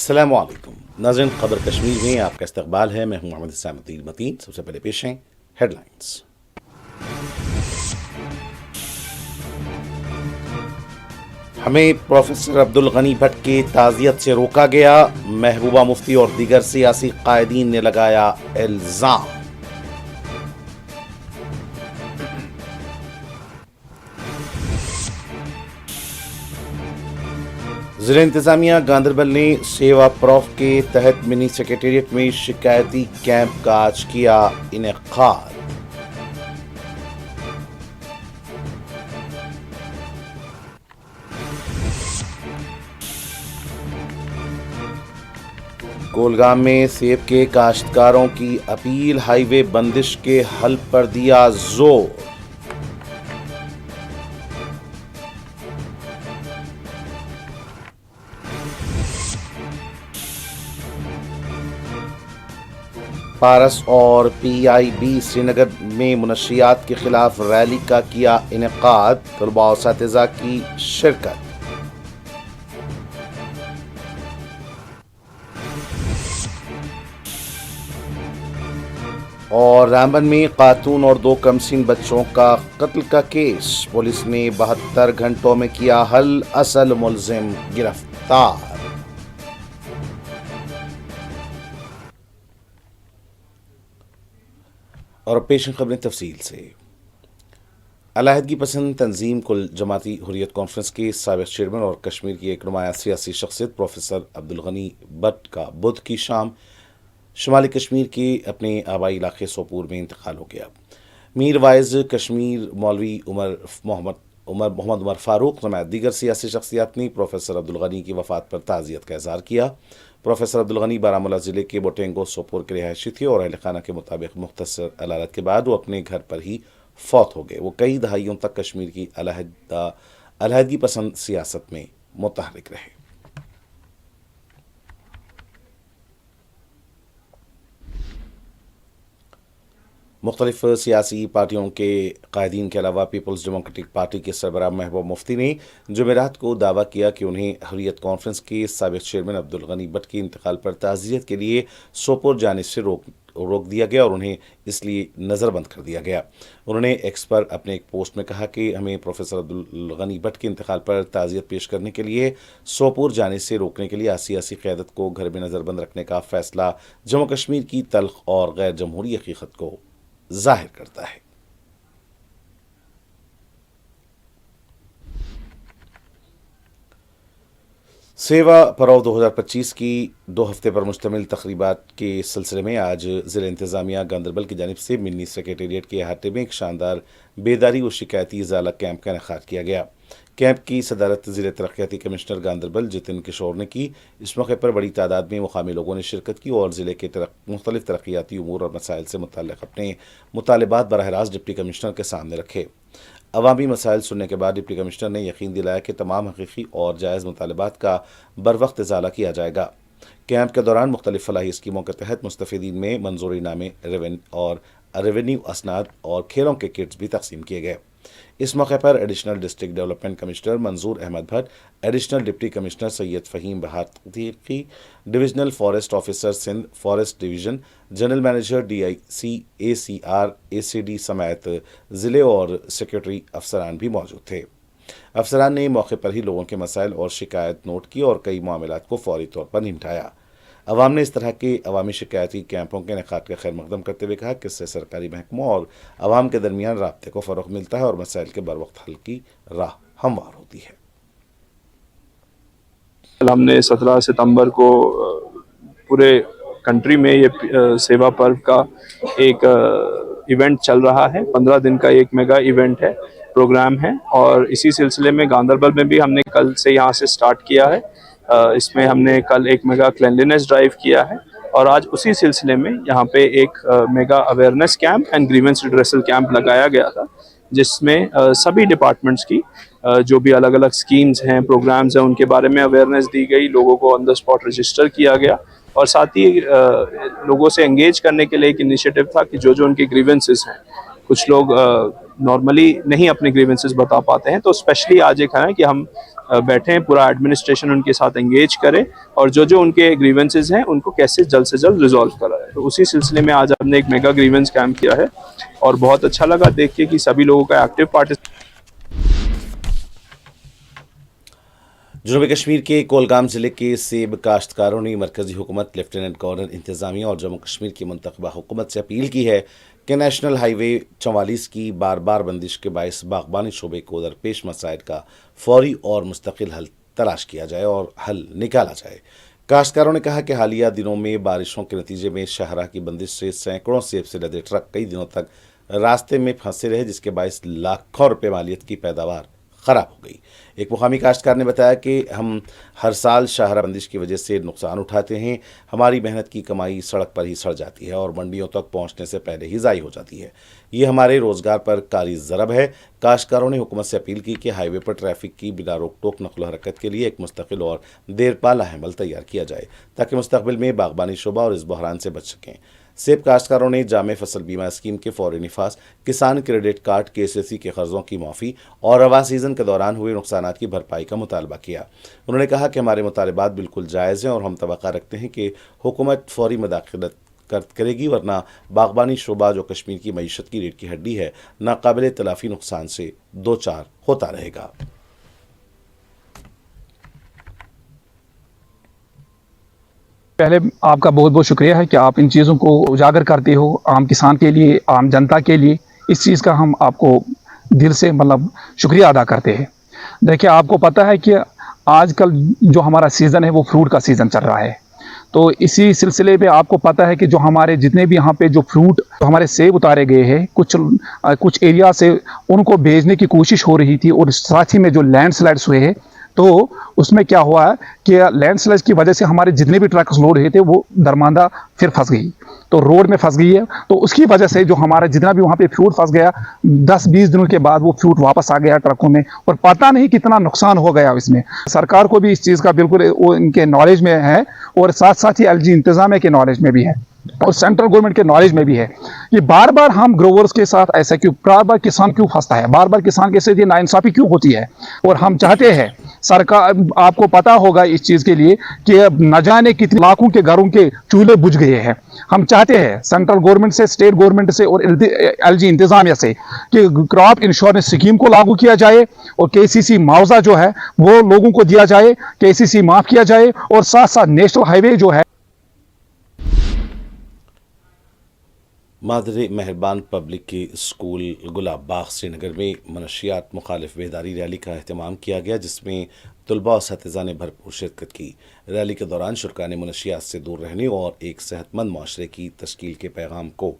السلام علیکم ناظرین، خبر کشمیر میں آپ کا استقبال ہے۔ میں ہوں محمد حسام الدین متین۔ سب سے پہلے پیش ہیں ہیڈ لائنز۔ ہمیں پروفیسر عبدالغنی بھٹ کی تعزیت سے روکا گیا، محبوبہ مفتی اور دیگر سیاسی قائدین نے لگایا الزام۔ ضلع انتظامیہ گاندربل نے سیوا پروف کے تحت منی سیکریٹریٹ میں شکایتی کیمپ کا آج کیا انعقاد۔ کولگام میں سیب کے کاشتکاروں کی اپیل، ہائی وے بندش کے حل پر دیا زور۔ پارس اور پی آئی بی سری نگر میں منشیات کے خلاف ریلی کا کیا انعقاد، طلباء و اساتذہ کی شرکت۔ اور رامبن میں خاتون اور 2 کمسن بچوں کا قتل کا کیس، پولیس نے 72 گھنٹوں میں کیا حل، اصل ملزم گرفتار۔ اور پیش خبریں تفصیل سے۔ علیحدگی پسند تنظیم کل جماعتی حریت کانفرنس کے سابق چیئرمین اور کشمیر کی ایک نمایاں سیاسی شخصیت پروفیسر عبدالغنی بٹ کا بدھ کی شام شمالی کشمیر کے اپنے آبائی علاقے سوپور میں انتقال ہو گیا۔ میر وائز کشمیر مولوی عمر فاروق سمیت دیگر سیاسی شخصیات نے پروفیسر عبدالغنی کی وفات پر تعزیت کا اظہار کیا۔ پروفیسر عبدالغنی بارہمولہ ضلع کے بوٹینگو سوپور کے رہائشی تھے اور اہل خانہ کے مطابق مختصر علالت کے بعد وہ اپنے گھر پر ہی فوت ہو گئے۔ وہ کئی دہائیوں تک کشمیر کی علیحدگی پسند سیاست میں متحرک رہے۔ مختلف سیاسی پارٹیوں کے قائدین کے علاوہ پیپلز ڈیموکریٹک پارٹی کے سربراہ محبوبہ مفتی نے جمعرات کو دعویٰ کیا کہ انہیں حریت کانفرنس کے سابق چیئرمین عبدالغنی بٹ کے انتقال پر تعزیت کے لیے سوپور جانے سے روک دیا گیا اور انہیں اس لیے نظر بند کر دیا گیا۔ انہوں نے ایکس پر اپنے ایک پوسٹ میں کہا کہ ہمیں پروفیسر عبدالغنی بٹ کے انتقال پر تعزیت پیش کرنے کے لیے سوپور جانے سے روکنے کے لیے سیاسی قیادت کو گھر میں نظر بند رکھنے کا فیصلہ جموں کشمیر کی تلخ اور غیر جمہوری حقیقت کو ظاہر کرتا ہے۔ سیوا پرو 2025 کی 2 ہفتے پر مشتمل تقریبات کے سلسلے میں آج ضلع انتظامیہ گاندربل کی جانب سے منی سیکریٹریٹ کے احاطے میں ایک شاندار بیداری و شکایتی ازالہ کیمپ کا انعقاد کیا گیا۔ کیمپ کی صدارت ضلع ترقیاتی کمشنر گاندربل جتن کشور نے کی۔ اس موقع پر بڑی تعداد میں مقامی لوگوں نے شرکت کی اور ضلع کے مختلف ترقیاتی امور اور مسائل سے متعلق اپنے مطالبات براہ راست ڈپٹی کمشنر کے سامنے رکھے۔ عوامی مسائل سننے کے بعد ڈپٹی کمشنر نے یقین دلایا کہ تمام حقیقی اور جائز مطالبات کا بروقت ازالہ کیا جائے گا۔ کیمپ کے دوران مختلف فلاحی اسکیموں کے تحت مستفیدین میں منظوری نامے اور ریونیو اسناد اور کھیلوں کے کٹس بھی تقسیم کیے گئے۔ اس موقع پر additional district development commissioner Manzoor Ahmad Bhat, additional deputy commissioner Syed Faheem Bahar Siddiqui, divisional forest officer Sindh forest division, general manager D I C A C R A C D سمیت ضلع اور سیکریٹری افسران بھی موجود تھے۔ افسران نے موقع پر ہی لوگوں کے مسائل اور شکایت نوٹ کی اور کئی معاملات کو فوری طور پر نمٹایا۔ عوام نے اس طرح کے عوامی شکایتی کیمپوں کے انعقاد کا خیر مقدم کرتے ہوئے کہا کہ اس سے سرکاری محکموں اور عوام کے درمیان رابطے کو فروغ ملتا ہے اور مسائل کے بروقت حل کی راہ ہموار ہوتی ہے۔ ہم نے 17 ستمبر کو پورے کنٹری میں یہ سیوا پرو کا ایک ایونٹ چل رہا ہے، 15 دن کا ایک میگا ایونٹ ہے، پروگرام ہے، اور اسی سلسلے میں گاندربل میں بھی ہم نے کل سے یہاں سے سٹارٹ کیا ہے۔ اس میں ہم نے کل ایک میگا کلینلینس ڈرائیو کیا ہے اور آج اسی سلسلے میں یہاں پہ ایک mega awareness camp and grievance redressal camp لگایا گیا تھا، جس میں سبھی ڈپارٹمنٹس کی جو بھی الگ الگ سکیمز ہیں، پروگرامز ہیں، ان کے بارے میں اویئرنیس دی گئی، لوگوں کو آن دا اسپاٹ رجسٹر کیا گیا اور ساتھ ہی لوگوں سے انگیج کرنے کے لیے ایک انیشیٹو تھا کہ جو ان کے گریونسز ہیں، کچھ لوگ نارملی نہیں اپنے گریونسز بتا پاتے ہیں، تو اسپیشلی آج ایک ہے کہ ہم بیٹھیں, پورا ایڈمنسٹریشن ان کے ساتھ انگیج کرے اور جو ان کے گریونسز ہیں ان کو کیسے جلد سے جلد ریزالو کرا ہے. تو اسی سلسلے میں آج ہم نے ایک میگا گریونس کیمپ کیا ہے اور بہت اچھا لگا دیکھ کے کہ سبھی لوگوں کا ایکٹیو پارٹیسپیشن. جنوبی کشمیر کے کولگام ضلع کے سیب کاشتکاروں نے مرکزی حکومت، لیفٹیننٹ گورنر انتظامیہ اور جموں کشمیر کی منتخبہ حکومت سے اپیل کی ہے کہ نیشنل ہائی وے 44 کی بار بار بندش کے باعث باغبانی شعبے کو درپیش مسائل کا فوری اور مستقل حل تلاش کیا جائے اور حل نکالا جائے. کاشتکاروں نے کہا کہ حالیہ دنوں میں بارشوں کے نتیجے میں شاہراہ کی بندش سے سینکڑوں سیب سے لدے ٹرک کئی دنوں تک راستے میں پھنسے رہے، جس کے باعث لاکھوں روپے مالیت کی پیداوار خراب ہو گئی. ایک مقامی کاشتکار نے بتایا کہ ہم ہر سال شاہراہ بندش کی وجہ سے نقصان اٹھاتے ہیں. ہماری محنت کی کمائی سڑک پر ہی سڑ جاتی ہے اور منڈیوں تک پہنچنے سے پہلے ہی ضائع ہو جاتی ہے. یہ ہمارے روزگار پر کاری ضرب ہے. کاشتکاروں نے حکومت سے اپیل کی کہ ہائی وے پر ٹریفک کی بلا روک ٹوک نقل و حرکت کے لیے ایک مستقل اور دیر پا لاحق عمل تیار کیا جائے تاکہ مستقبل میں باغبانی شعبہ اور اس بحران سے بچ سکیں. سیب کاشتکاروں نے جامع فصل بیمہ اسکیم کے فوری نفاذ، کسان کریڈٹ کارڈ، KCC کے قرضوں کی معافی اور رواں سیزن کے دوران ہوئے نقصانات کی بھرپائی کا مطالبہ کیا. انہوں نے کہا کہ ہمارے مطالبات بالکل جائز ہیں اور ہم توقع رکھتے ہیں کہ حکومت فوری مداخلت کرے گی، ورنہ باغبانی شعبہ جو کشمیر کی معیشت کی ریڑھ کی ہڈی ہے ناقابل تلافی نقصان سے دوچار ہوتا رہے گا. پہلے آپ کا بہت بہت شکریہ ہے کہ آپ ان چیزوں کو اجاگر کرتے ہو عام کسان کے لیے، عام جنتا کے لیے. اس چیز کا ہم آپ کو دل سے شکریہ ادا کرتے ہیں. دیکھیں، آپ کو پتہ ہے کہ آج کل جو ہمارا سیزن ہے وہ فروٹ کا سیزن چل رہا ہے. تو اسی سلسلے میں آپ کو پتہ ہے کہ جو ہمارے جتنے بھی یہاں پہ جو فروٹ ہمارے سیب اتارے گئے ہیں کچھ ایریا سے ان کو بھیجنے کی کوشش ہو رہی تھی اور ساتھ ہی میں جو لینڈ سلائڈس ہوئے ہیں تو اس میں کیا ہوا ہے کہ لینڈ سلائڈ کی وجہ سے ہمارے جتنے بھی ٹرکس لوڈ ہوئے تھے وہ درماندہ پھر پھنس گئی، تو روڈ میں پھنس گئی ہے. تو اس کی وجہ سے جو ہمارا جتنا بھی وہاں پہ فروٹ پھنس گیا، 10-20 دنوں کے بعد وہ فروٹ واپس آ گیا ٹرکوں میں اور پتہ نہیں کتنا نقصان ہو گیا اس میں. سرکار کو بھی اس چیز کا بالکل وہ ان کے نالج میں ہے اور ساتھ ہی LG انتظامیہ کے نالج میں بھی ہے اور سینٹرل گورنمنٹ کے نالج میں بھی ہے. یہ بار بار ہم گروورز کے ساتھ ایسا کیوں، بار بار کسان کیوں پھنستا ہے، بار بار کسان کے ساتھ یہ ناانصافی کیوں ہوتی ہے. اور ہم چاہتے ہیں سرکار، آپ کو پتا ہوگا اس چیز کے لیے کہ نہ جانے کتنے لاکھوں کے گھروں کے چولہے بجھ گئے ہیں. ہم چاہتے ہیں سینٹرل گورنمنٹ سے، اسٹیٹ گورنمنٹ سے اور LG انتظامیہ سے کہ کراپ انشورنس اسکیم کو لاگو کیا جائے اور KCC معاوضہ جو ہے وہ لوگوں کو دیا جائے، KCC معاف کیا جائے اور ساتھ نیشنل ہائی وے جو ہے. مادر مہربان پبلک اسکول گلاب باغ سری نگر میں منشیات مخالف بیداری ریلی کا اہتمام کیا گیا، جس میں طلباء و اساتذہ نے بھرپور شرکت کی. ریلی کے دوران شرکاء نے منشیات سے دور رہنے اور ایک صحت مند معاشرے کی تشکیل کے پیغام کو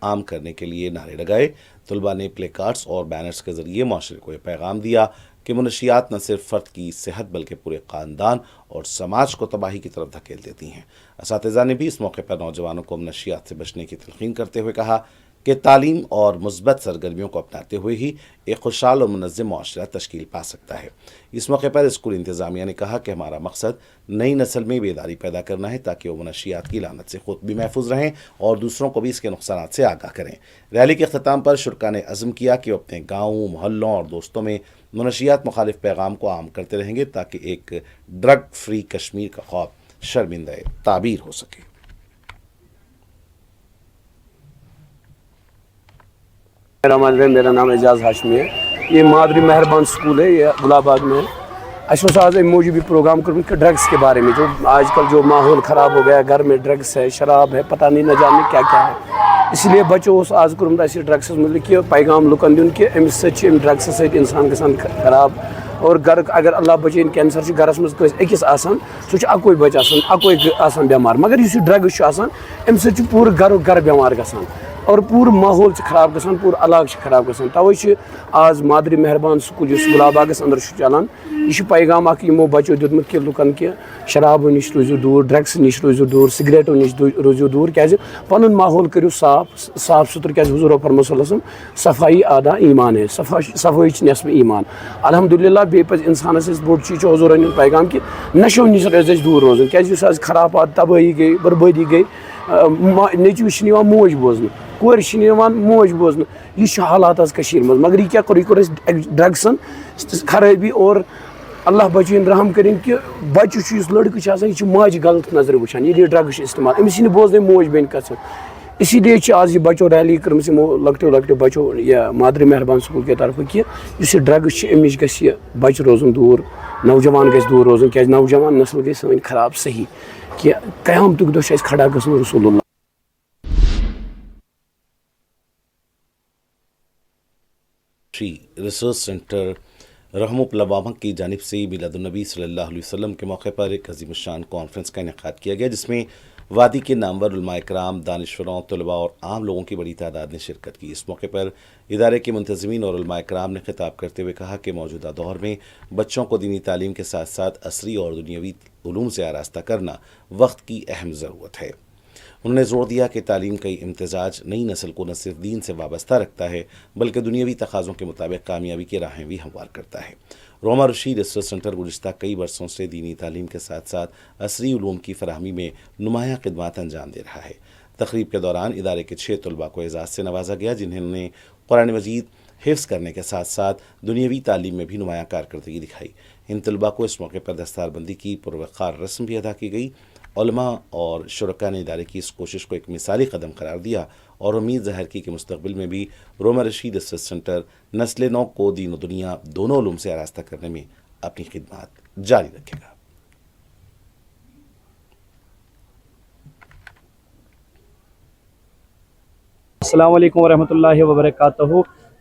عام کرنے کے لیے نعرے لگائے. طلباء نے پلے کارڈز اور بینرز کے ذریعے معاشرے کو یہ پیغام دیا کہ منشیات نہ صرف فرد کی صحت بلکہ پورے خاندان اور سماج کو تباہی کی طرف دھکیل دیتی ہیں. اساتذہ نے بھی اس موقع پر نوجوانوں کو منشیات سے بچنے کی تلقین کرتے ہوئے کہا کہ تعلیم اور مثبت سرگرمیوں کو اپناتے ہوئے ہی ایک خوشحال اور منظم معاشرہ تشکیل پا سکتا ہے. اس موقع پر اسکول انتظامیہ نے کہا کہ ہمارا مقصد نئی نسل میں بیداری پیدا کرنا ہے تاکہ وہ منشیات کی لعنت سے خود بھی محفوظ رہیں اور دوسروں کو بھی اس کے نقصانات سے آگاہ کریں. ریلی کے اختتام پر شرکاء نے عزم کیا کہ وہ اپنے گاؤں، محلوں اور دوستوں میں منشیات مخالف پیغام کو عام کرتے رہیں گے تاکہ ایک ڈرگ فری کشمیر کا خواب شرمندہ تعبیر ہو سکے. میرا نام اعجاز ہاشمی ہے. یہ مادری مہربان سکول ہے، یہ گلاب باغ میں ہے. اچھا آج موجود بھی پروگرام کروں کہ ڈرگس کے بارے میں جو آج کل جو ماحول خراب ہو گیا، گھر میں ڈرگس ہے، شراب ہے، پتہ نہیں نہ جانے کیا کیا ہے. اس لیے بچوں آج کروں اس ڈرگس مطلب کہ پیغام لکن دن کہ امس سے ڈرگس ستھ انسان گژھان خراب اور گھر اگر اللہ بچین کینسر سے گھرس مز أکس آسان سہ اکوے بچہ آسان اکوے آسان بیمار، مگر اس ڈرگس آسان امہ سۭتۍ چھُ پوٗرٕ گھر بیمار گژھان اور پوٗرٕ ماحول خراب گژھان، پوٗرٕ علاقہٕ خراب گژھان. توے چھِ آز مادری مہربان سکوٗل یُس گُلاب باغس اندر چھُ چلان، یہ چھُ پیغام اکھ یِمو بچو دیُتمُت کہ لُکن کہ شرابو نش روٗزِو دوٗر، ڈرگس نش روٗزِو دوٗر، سگریٹو نش روٗزِو دوٗر، کیازِ پنُن ماحول کٔرِو صاف ستھرٕ، کیازِ حضور فرموو صلی اللہ علیہ وسلم صفائی آدھا ایمان ہے، صفٲیی چھِ نصف ایمان. الحمدللہ بیٚیہِ پزِ انسانس أسۍ بوٚڑ چیٖز چھُ حضورن ہُنٛد پیغام کہ نشو نش پزِ اَسہِ دوٗر روزُن، کیازِ یُس آز خرافات تبٲہی گٔے، بربٲدی گٔے، نیٚچوِس چھِنہٕ یِوان موج بوزنہٕ، کورِ چھِنہٕ یِوان موج بوزنہٕ. یہ چھُ حالات آز کٔشیٖرِ منٛز، مگر یہ کیٛاہ کوٚر، یہِ کوٚر اَسہِ ڈرگسن خرٲبی اور اللہ بچین رحم کریں کہ بچہ اس لڑکہ یہ ماجہ غلط نظر وچان یہ ڈرگس استعمال امس بوزن موج بین کتھ اسی لیے آج یہ بچو ریلی کرم لکٹو لکٹو بچو یہ مادری مہربان سکول کے طرف کہ اس ڈرگس امچ گھس بچہ روزن دور نوجوان گھس دور روزن کیا نوجوان نسل گئی سن خراب صحیح کہ قیامتک دہ کھڑا گھن رسول اللہ ریسرچ سینٹر رحم پلوامہ کی جانب سے میلاد النبی صلی اللہ علیہ وسلم کے موقع پر ایک عظیم الشان کانفرنس کا انعقاد کیا گیا، جس میں وادی کے نامور علماء کرام، دانشوروں، طلباء اور عام لوگوں کی بڑی تعداد نے شرکت کی۔ اس موقع پر ادارے کے منتظمین اور علماء کرام نے خطاب کرتے ہوئے کہا کہ موجودہ دور میں بچوں کو دینی تعلیم کے ساتھ ساتھ عصری اور دنیاوی علوم سے آراستہ کرنا وقت کی اہم ضرورت ہے۔ انہوں نے زور دیا کہ تعلیم کا یہ امتزاج نئی نسل کو نہ صرف دین سے وابستہ رکھتا ہے بلکہ دنیاوی تقاضوں کے مطابق کامیابی کی راہیں بھی ہموار کرتا ہے۔ روما رشید ریسرچ سینٹر گزشتہ کئی برسوں سے دینی تعلیم کے ساتھ ساتھ عصری علوم کی فراہمی میں نمایاں خدمات انجام دے رہا ہے۔ تقریب کے دوران ادارے کے 6 طلباء کو اعزاز سے نوازا گیا، جنہوں نے قرآن مجید حفظ کرنے کے ساتھ ساتھ دنیاوی تعلیم میں بھی نمایاں کارکردگی دکھائی۔ ان طلباء کو اس موقع پر دستار بندی کی پروقار رسم بھی ادا کی گئی۔ علماء اور شرکاء نے ادارے کی اس کوشش کو ایک مثالی قدم قرار دیا اور امید ظاہر کی کہ مستقبل میں بھی روما رشید ریسرچ سینٹر نسل نو کو دین و دنیا دونوں علوم سے آراستہ کرنے میں اپنی خدمات جاری رکھے گا۔ السلام علیکم ورحمۃ اللہ وبرکاتہ۔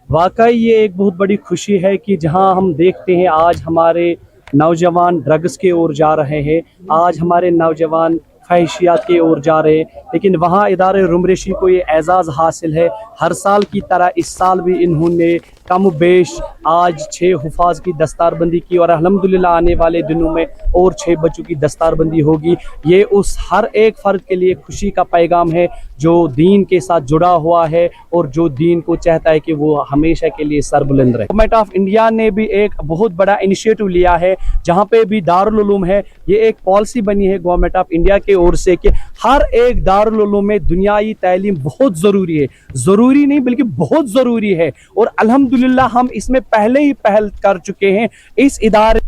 واقعی یہ ایک بہت بڑی خوشی ہے کہ جہاں ہم دیکھتے ہیں آج ہمارے نوجوان ڈرگس کی اور جا رہے ہیں، آج ہمارے نوجوان خواہشیات کی اور جا رہے ہیں، لیکن وہاں ادارے روما رشید کو یہ اعزاز حاصل ہے۔ ہر سال کی طرح اس سال بھی انہوں نے کم و بیش آج 6 حفاظ کی دستار بندی کی اور الحمدللہ آنے والے دنوں میں اور 6 بچوں کی دستار بندی ہوگی۔ یہ اس ہر ایک فرد کے لیے خوشی کا پیغام ہے جو دین کے ساتھ جڑا ہوا ہے اور جو دین کو چاہتا ہے کہ وہ ہمیشہ کے لیے سر بلند رہے۔ گورنمنٹ آف انڈیا نے بھی ایک بہت بڑا انیشیٹو لیا ہے، جہاں پہ بھی دارالعلوم ہے، یہ ایک پالیسی بنی ہے گورنمنٹ آف انڈیا کے اور سے کہ ہر ایک دارالعلوم میں دنیائی تعلیم بہت ضروری ہے، ضروری نہیں بلکہ بہت ضروری ہے، اور الحمدللہ ہم اس میں پہلے ہی پہل کر چکے ہیں۔ اس ادارے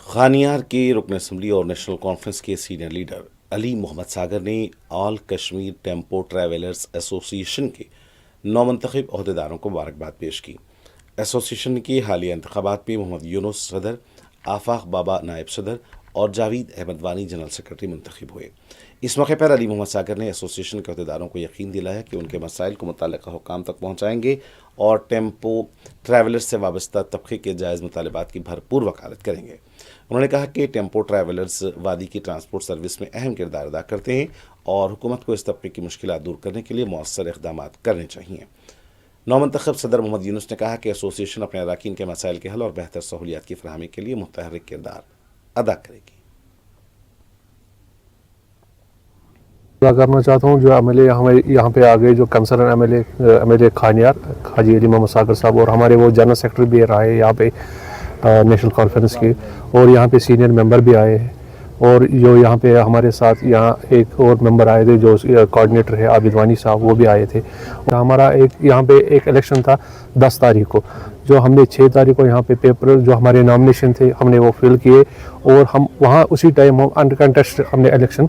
خانیار کے رکن اسمبلی اور نیشنل کانفرنس کے سینئر لیڈر علی محمد ساگر نے آل کشمیر ٹیمپو ٹریولرز ایسوسی ایشن کے نومنتخب عہدیداروں کو مبارکباد پیش کی۔ ایسوسی ایشن کے حالیہ انتخابات میں محمد یونس صدر، آفاق بابا نائب صدر اور جاوید احمد وانی جنرل سیکرٹری منتخب ہوئے۔ اس موقع پر علی محمد ساگر نے ایسوسی ایشن کے عہدیداروں کو یقین دلایا کہ ان کے مسائل کو متعلقہ حکام تک پہنچائیں گے اور ٹیمپو ٹریولرز سے وابستہ طبقے کے جائز مطالبات کی بھرپور وکالت کریں گے۔ انہوں نے کہا کہ ٹیمپو ٹریولرز وادی کی ٹرانسپورٹ سروس میں اہم کردار ادا کرتے ہیں اور حکومت کو اس طبقے کی مشکلات دور کرنے کے لیے مؤثر اقدامات کرنے چاہیے۔ نومنتخب صدر محمد یونس نے کہا کہ ایسوسی ایشن اپنے اراکین کے مسائل کے حل اور بہتر سہولیات کی فراہمی کے لیے متحرک کردار ادا کرے گی۔ کرنا چاہتا ہوں جو ایم ایل اے ہمیں یہاں پہ آ گئے، جو concern M L A Khanyar Haji Ali محمد ساگر صاحب، اور ہمارے وہ جنرل سیکرٹری بھی رہے یہاں پہ نیشنل کانفرنس کے، اور یہاں پہ سینئر ممبر بھی آئے ہیں، اور جو یہاں پہ ہمارے ساتھ یہاں ایک اور ممبر آئے تھے جو کوآرڈینیٹر ہے عابد وانی صاحب، وہ بھی آئے تھے۔ ہمارا یہاں پہ ایک الیکشن تھا 10 تاریخ کو، جو ہم نے 6 تاریخ کو یہاں پہ پیپر جو ہمارے نامنیشن تھے ہم نے وہ فل کیے، اور ہم وہاں اسی ٹائم ہم انڈر کنٹیسٹ ہم نے الیکشن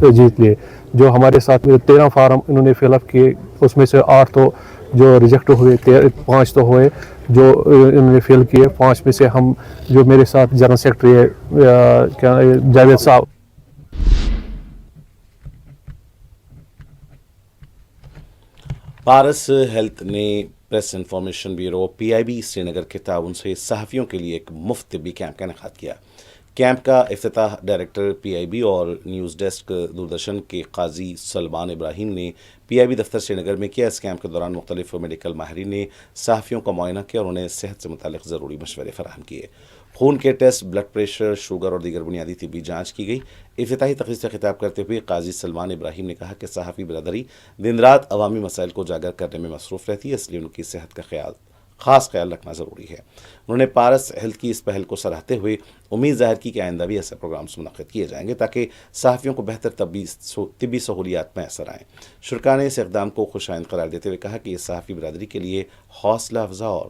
جیت لیے۔ جو ہمارے ساتھ 13 فارم انہوں نے فل اپ کیے، اس میں سے 8 تو جو ریجیکٹ ہوئے، 5 تو ہوئے جو انہوں نے فل کیے۔ 5 میں سے ہم جو میرے ساتھ جنرل سیکرٹری ہے جاوید صاحب۔ پارس ہیلتھ نے پریس انفارمیشن بیورو PIB سری نگر کے تعاون سے صحافیوں کے لیے ایک مفت طبی کیمپ کا انعقاد کیا۔ کیمپ کا افتتاح ڈائریکٹر PIB اور نیوز ڈیسک دوردرشن کے قاضی سلمان ابراہیم نے PIB دفتر سری نگر میں کیا۔ اس کیمپ کے دوران مختلف میڈیکل ماہرین نے صحافیوں کا معائنہ کیا اور انہیں صحت سے متعلق ضروری مشورے فراہم کیے۔ خون کے ٹیسٹ، بلڈ پریشر، شوگر اور دیگر بنیادی طبی جانچ کی گئی۔ افتتاحی تقریب سے خطاب کرتے ہوئے قاضی سلمان ابراہیم نے کہا کہ صحافی برادری دن رات عوامی مسائل کو اجاگر کرنے میں مصروف رہتی ہے، اس لیے ان کی صحت کا خاص خیال رکھنا ضروری ہے۔ انہوں نے پارس ہیلتھ کی اس پہل کو سراہتے ہوئے امید ظاہر کی کہ آئندہ بھی ایسے پروگرامز منعقد کیے جائیں گے تاکہ صحافیوں کو بہتر طبی سہولیات میسر آئیں۔ شرکاء نے اس اقدام کو خوش آئند قرار دیتے ہوئے کہا کہ یہ صحافی برادری کے لیے حوصلہ افزا اور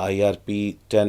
IRP 10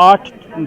8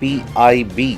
PIB